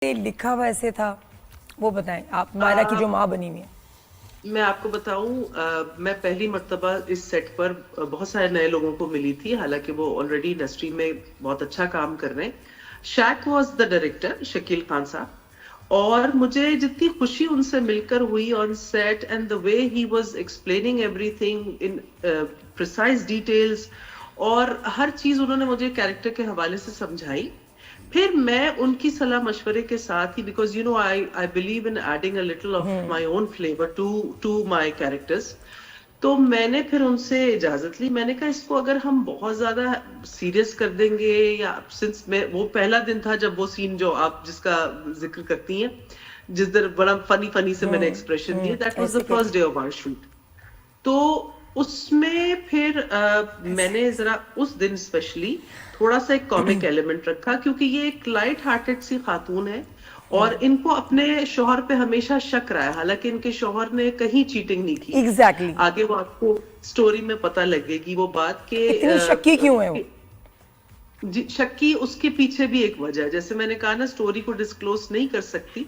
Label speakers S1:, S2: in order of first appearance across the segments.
S1: लिखा वैसे था वो बताएं आप, मायरा की जो माँ बनी हुई है।
S2: मैं आपको बताऊं, मैं पहली मर्तबा इस सेट पर बहुत सारे नए लोगों को मिली थी, हालांकि वो ऑलरेडी इंडस्ट्री में बहुत अच्छा काम कर रहे हैं। शैक was the director, Shakeel Khan साहब, और मुझे जितनी खुशी उनसे मिलकर हुई on set and the way he was explaining everything in precise details, और हर चीज उन्होंने मुझे कैरेक्टर के हवाले से समझाई। फिर मैं उनकी सलाह मशवरे के साथ ही, because you know I believe in adding a little of my own flavour to my characters, तो मैंने फिर उनसे इजाजत ली। मैंने कहा इसको अगर हम बहुत ज्यादा सीरियस कर देंगे, या सिंस मैं वो पहला दिन था जब वो सीन जो आप जिसका जिक्र करती हैं, जिस दिन बड़ा फनी फनी से मैंने एक्सप्रेशन दिए, that was the first day of our shoot. तो उसमें फिर मैंने जरा उस दिन स्पेशली थोड़ा सा एक कॉमिक एलिमेंट रखा, क्योंकि ये एक लाइट हार्टेड सी खातून है और इनको अपने शौहर पे हमेशा शक रहा है, हालांकि इनके शौहर ने कहीं चीटिंग नहीं की।
S1: एग्जैक्टली
S2: आगे वो आपको स्टोरी में पता लगेगी वो बात के
S1: इतनी शक्की क्यों है वो।
S2: जी, शक्की उसके पीछे भी एक वजह है, जैसे मैंने कहा ना स्टोरी को डिस्क्लोज नहीं कर सकती,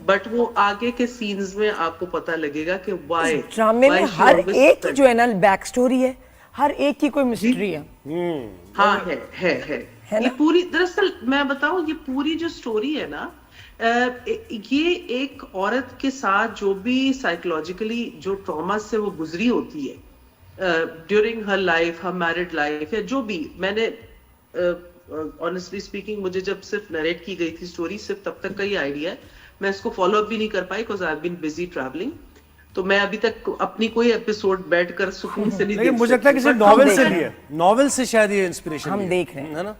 S2: बट वो आगे के सीन्स में आपको पता लगेगा कि वाई
S1: ड्रामे में हर एक की जो है ना बैक स्टोरी है, हर एक की कोई मिस्ट्री है।
S2: हाँ है ये पूरी, दरअसल मैं बताऊं ये पूरी जो स्टोरी है ना, ये एक औरत के साथ जो भी साइकोलॉजिकली जो ट्रॉमा से वो गुजरी होती है ड्यूरिंग हर लाइफ, हर मैरिड लाइफ, या जो भी, मैंने ऑनेस्टली स्पीकिंग मुझे जब सिर्फ नरेट की गई थी स्टोरी, सिर्फ तब तक का ही आइडिया है, मैं इसको फॉलो अप भी नहीं कर पाई because I have been busy travelling. तो मैं अभी तक अपनी कोई एपिसोड बैठकर सुकून से नहीं,
S3: लेकिन मुझे लगता है किसी नॉवेल से लिए, नॉवेल से शायद ये इंस्पिरेशन
S1: हम देख रहे हैं,
S3: है ना।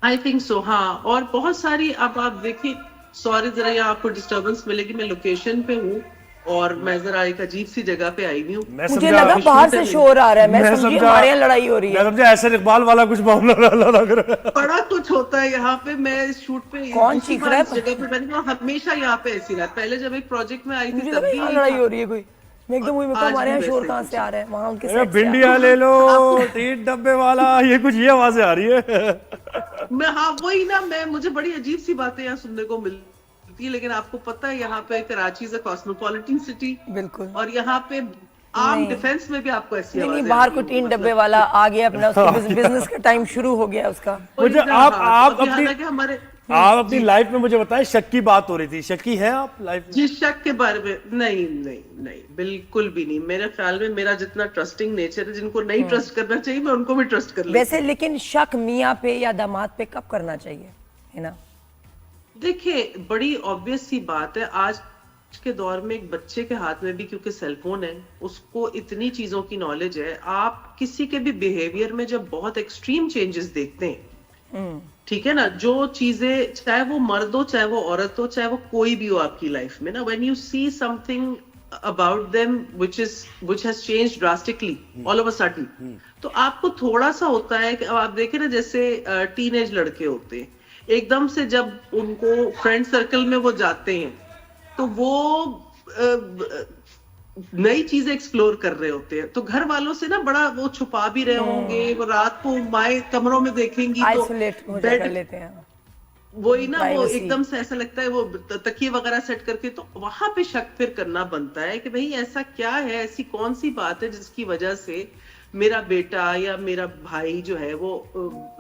S2: आई थिंक सो, हाँ। और बहुत सारी, अब आप देखिए, सॉरी जरा यहाँ आपको डिस्टर्बेंस मिलेगी, मैं लोकेशन पे हूँ और मैं जरा एक अजीब सी जगह पे आई हुई हूँ।
S1: मुझे लगा बाहर से शोर आ रहा है, मैं समझी हमारे यहाँ लड़ाई हो रही है।
S3: मैं समझा ऐसे इकबाल वाला कुछ मामला लग रहा है।
S2: बड़ा कुछ होता है यहाँ पे। मैं इस शूट पे
S1: कौन चीख रहा है
S2: इस जगह पे, मैंने कहा हमेशा यहाँ पे ऐसी रहा। पहले जब एक प्रोजेक्ट में आई थी तब भी
S1: लड़ाई हो रही है कोई, मैं एकदम वही, हमारे यहाँ शोर कहाँ से आ रहा है, वहाँ उनके साथ
S3: भिंडिया ले लो, 3 डब्बे वाला, ये कुछ ये आवाजें आ रही है।
S2: मैं, हाँ वही ना, मैं, मुझे बड़ी अजीब सी बातें यहाँ सुनने को मिलती है। लेकिन आपको पता है यहाँ पे Karachi is a cosmopolitan city,
S1: बिल्कुल,
S2: और यहाँ पे आर्म डिफेंस में भी आपको ऐसी
S1: नहीं, बाहर को 3 डब्बे वाला आ गया अपना, उसका बिजनेस का टाइम शुरू हो गया उसका।
S3: मुझे आप अपनी लाइफ में मुझे बताएं, शक की बात हो रही थी, शक्की है आप लाइफ में?
S2: जिस शक के बारे में नहीं, बिल्कुल भी नहीं। मेरे ख्याल में मेरा जितना ट्रस्टिंग नेचर है, जिनको नहीं ट्रस्ट करना चाहिए मैं उनको भी ट्रस्ट कर लेती हूं।
S1: वैसे लेकिन शक मियाँ पे या दामाद पे कब करना चाहिए, है ना?
S2: देखिए, बड़ी ऑब्वियस सी बात है, आज के दौर में एक बच्चे के हाथ में भी क्योंकि सेलफोन है, उसको इतनी चीजों की नॉलेज है। आप किसी के भी बिहेवियर में जब बहुत एक्सट्रीम चेंजेस देखते हैं, ठीक है ना, जो चीजें, चाहे वो मर्द हो, चाहे वो औरत हो, चाहे वो कोई भी हो आपकी लाइफ में ना, when you see something about them which has changed drastically all of a sudden, तो आपको थोड़ा सा होता है कि अब आप देखें ना, जैसे टीनेज लड़के होते हैं, एकदम से जब उनको फ्रेंड सर्कल में वो जाते हैं तो वो नई चीजें एक्सप्लोर कर रहे होते हैं, तो घर वालों से ना बड़ा वो छुपा भी रहे होंगे, वो रात को माए कमरों में देखेंगी तो
S1: बेड लेते हैं,
S2: वही ना, वो एकदम से ऐसा लगता है, वो तकिए वगैरह सेट करके, तो वहां पे शक फिर करना बनता है कि भाई ऐसा क्या है, ऐसी कौन सी बात है जिसकी वजह से मेरा बेटा या मेरा भाई जो है वो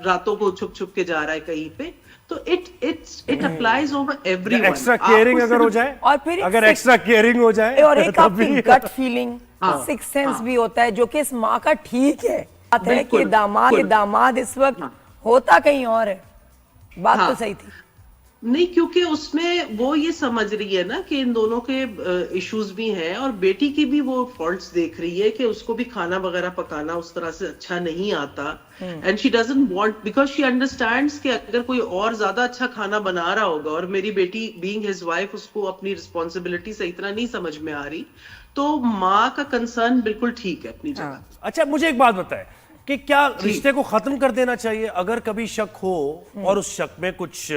S2: रातों को छुप छुप के जा रहा है कहीं पे। तो it applies over everyone.
S3: Extra caring अगर हो जाए,
S1: और फिर
S3: अगर एक्स्ट्रा केयरिंग हो जाए,
S1: और एक आपकी गट फीलिंग, सिक्स सेंस भी होता है, जो कि इस माँ का ठीक है, बात है कि दामाद इस वक्त होता कहीं और है। बात तो सही थी
S2: नहीं, क्योंकि उसमें वो ये समझ रही है ना कि इन दोनों के इश्यूज भी हैं, और बेटी की भी वो फॉल्ट्स देख रही है कि उसको भी खाना वगैरह पकाना उस तरह से अच्छा नहीं आता, and she doesn't want, because she understands कि अगर कोई और ज्यादा अच्छा खाना बना रहा होगा और मेरी बेटी बीइंग हिज वाइफ उसको अपनी रिस्पॉन्सिबिलिटी सही तरह नहीं समझ में आ रही, तो माँ का कंसर्न बिल्कुल ठीक है अपनी जगह।
S3: अच्छा, मुझे एक बात बताए कि क्या रिश्ते को खत्म कर देना चाहिए अगर कभी शक हो और उस शक में कुछ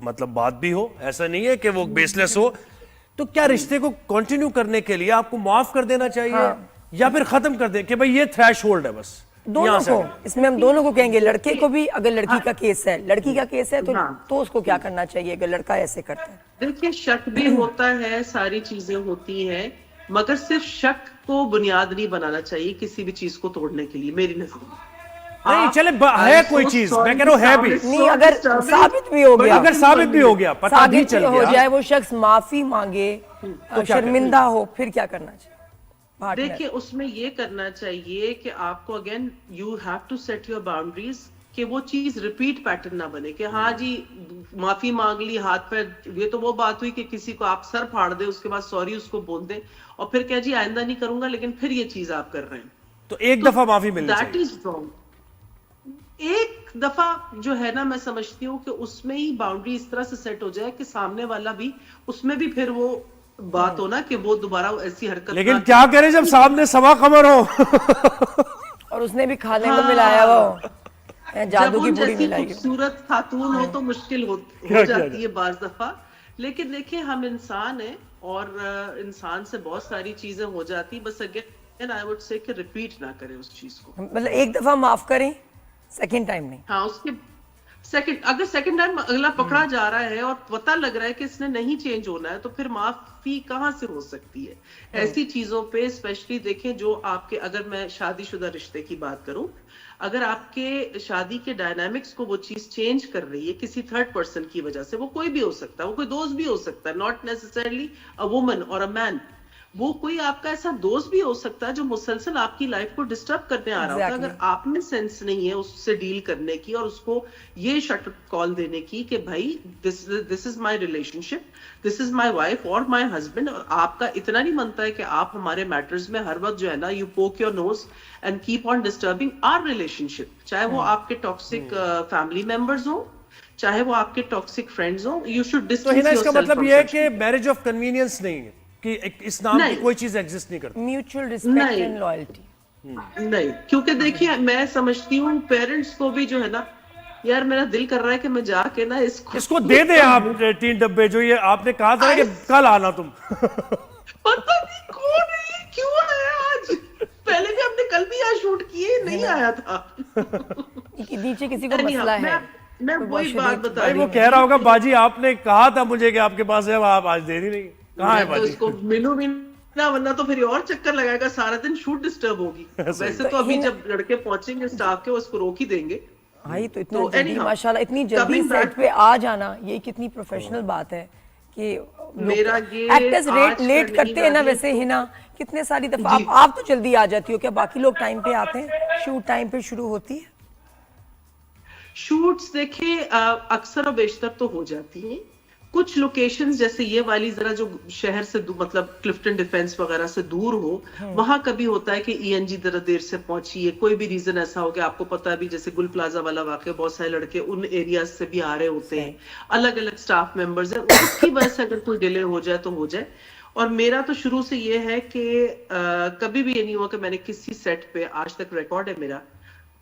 S3: मतलब बात भी हो, ऐसा नहीं है कि वो बेसलेस हो, तो क्या रिश्ते को कंटिन्यू करने के लिए आपको माफ कर देना चाहिए, या फिर खत्म कर दे कि भाई ये थ्रेशोल्ड है बस,
S1: दोनों
S3: यहाँ से
S1: को,
S3: आगे।
S1: इसमें हम दोनों को कहेंगे, लड़के को भी, अगर लड़की का केस है, लड़की का केस है तो
S2: हाँ।
S1: तो उसको क्या करना चाहिए अगर लड़का ऐसे करता है?
S2: देखिए, शक भी होता है, सारी चीजें होती हैं, मगर सिर्फ शक को बुनियाद नहीं बनाना चाहिए किसी भी चीज को तोड़ने के लिए, मेरी नजर में।
S3: नहीं
S2: आप-
S3: चले है कोई चीज, मैं कह रहा हूँ है भी,
S1: नहीं, अगर साबित भी हो गया,
S3: अगर साबित भी हो गया, पता भी
S1: साबित
S3: चल
S1: हो
S3: गया,
S1: जाए, वो शख्स माफी मांगे,
S3: क्या
S1: शर्मिंदा हो, फिर क्या करना चाहिए? पार्टनर
S2: देखिए, उसमें ये करना चाहिए कि आपको again you have to set your boundaries, कि वो चीज रिपीट पैटर्न ना बने कि हाँ जी माफी मांग ली, हाथ पे, ये तो वो बात हुई कि किसी को आप सर फाड़ दे, उसके बाद सॉरी उसको बोल दे और फिर क्या जी आइंदा नहीं करूंगा, लेकिन फिर ये चीज आप कर रहे हैं,
S3: तो एक दफा माफी मिलनी
S2: दैट
S3: चाहिए।
S2: Is wrong. एक दफा जो है ना, मैं समझती हूँ कि उसमें ही बाउंड्री इस तरह से सेट हो जाए कि सामने वाला भी, उसमें भी फिर वो बात हो ना कि वो दोबारा ऐसी हरकत
S3: लेकिन
S2: ना
S3: क्या करें जब सामने सवा कमर हो।
S1: और उसने भी खाने को मिलाया वो जादू
S2: जब
S1: की
S2: उन
S1: पूरी
S2: जैसी
S1: मिलाई हो।
S2: खूबसूरत खातून हो तो मुश्किल हो
S3: क्या
S2: जाती है बाज दफा, लेकिन देखिए हम इंसान हैं और इंसान से बहुत सारी चीजें हो जाती, बस अगेन आई वुड से कि रिपीट ना करें उस चीज को।
S1: मतलब एक दफा माफ करें, सेकंड टाइम नहीं।
S2: हाँ, उसके अगर सेकंड टाइम अगला पकड़ा जा रहा है और पता लग रहा है कि इसने नहीं चेंज होना है, तो फिर माफी कहाँ से हो सकती है? ऐसी चीजों पे स्पेशली देखें जो आपके, अगर मैं शादीशुदा रिश्ते की बात करूं, अगर आपके शादी के डायनामिक्स को वो चीज चेंज कर रही है किसी थर्ड पर्सन की वजह से, वो कोई भी हो सकता है, वो कोई दोस्त भी हो सकता है, नॉट नेसेसरली अ वुमन और अ मैन, वो कोई आपका ऐसा दोस्त भी हो सकता है जो मुसलसल आपकी लाइफ को डिस्टर्ब करने आ रहा होता है।
S1: Exactly.
S2: अगर आप में सेंस नहीं है उससे डील करने की और उसको ये शट कॉल देने की कि भाई this is my relationship, this is my wife और माय हस्बैंड, और आपका इतना नहीं बनता है कि आप हमारे मैटर्स में हर वक्त जो है ना you poke your nose and keep on disturbing our relationship, चाहे वो आपके टॉक्सिक फैमिली मेंबर्स हो, चाहे वो आपके टॉक्सिक फ्रेंड्स हो, यू शुड
S3: तो
S2: डिस्टेंस
S3: हिना इसका
S2: योरसेल्फ
S3: मतलब ये है कि मैरिज ऑफ कन्वीनियंस नहीं है, कि इस नाम की
S2: नहीं।
S3: कोई चीज एग्जिस्ट नहीं करती।
S1: म्यूचुअल रिस्पेक्ट
S2: नहीं।
S1: And loyalty.
S2: नहीं, क्योंकि देखिए मैं समझती हूँ पेरेंट्स को भी जो है ना, यार मेरा दिल कर रहा है कि मैं जाके ना
S3: इसको दे दे आप 3 डब्बे, जो ये आपने कहा था कि कल आना तुम।
S2: पता नहीं कौन है ये, क्यों आया आज, पहले भी हमने कल भी यहाँ शूट किए, नहीं आया था।
S1: कि नीचे किसी को
S2: Anyhow,
S1: मसला है,
S2: मैं
S1: तो
S2: वही बात बता
S3: भाई
S2: रही
S3: वो
S2: हूँ।
S3: कह रहा होगा बाजी आपने कहा था मुझे कि आपके पास है, आप आज दे ही नहीं, कहाँ है
S2: मैं तो
S3: बाजी?
S2: इसको मिलूं भी ना, वरना तो फिर और चक्कर लगाएगा, सारा दिन शूट डिस्टर्ब होगी। वैसे तो अभी जब लड़के पहुंचेंगे स्टाफ के, वो इसको रोक ही देंगे।
S1: भाई तो इतना
S2: तो
S1: जल्दी
S2: anyhow,
S1: माशाल्लाह, इतनी जल्दी
S2: coming back-
S1: सेट पे आ जाना, ये कितनी प्रोफेशनल बात है कि
S2: मेरा ये
S1: एक्टर्स
S2: आज का
S1: लेट
S2: नहीं,
S1: करते हैं ना,
S2: राजेश,
S1: वैसे ही ना कितने सारी दफा
S2: जी।
S1: आप तो जल्दी आ जाती हो, क्या बाकी लोग टाइम पे आते हैं? शूट टाइम पे शुरू होती है?
S2: शूट्स देखिए अक्सर और बेशतर तो हो जाती हैं, कुछ लोकेशंस जैसे ये वाली जरा जो शहर से मतलब क्लिफ्टन डिफेंस वगैरह से दूर हो, वहां कभी होता है कि ईएनजी जरा देर से पहुंची है, कोई भी रीजन ऐसा हो गया, आपको पता है भी जैसे गुल प्लाजा वाला वाकया, बहुत सारे लड़के उन एरियाज से भी आ रहे होते हैं, अलग अलग स्टाफ मेंबर्स हैं, उसकी वजह से अगर कोई डिले हो जाए तो हो जाए। और मेरा तो शुरू से ये है कि कभी भी ये नहीं हुआ कि मैंने किसी सेट पे, आज तक रिकॉर्ड है मेरा,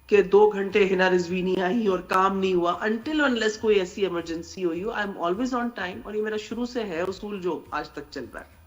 S2: कि 2 घंटे हिना रिजवी नहीं आई और काम नहीं हुआ, अनटिल अनलेस कोई ऐसी इमरजेंसी हुई हो, I am always on time, और ये मेरा शुरू से है उसूल जो आज तक चल रहा है।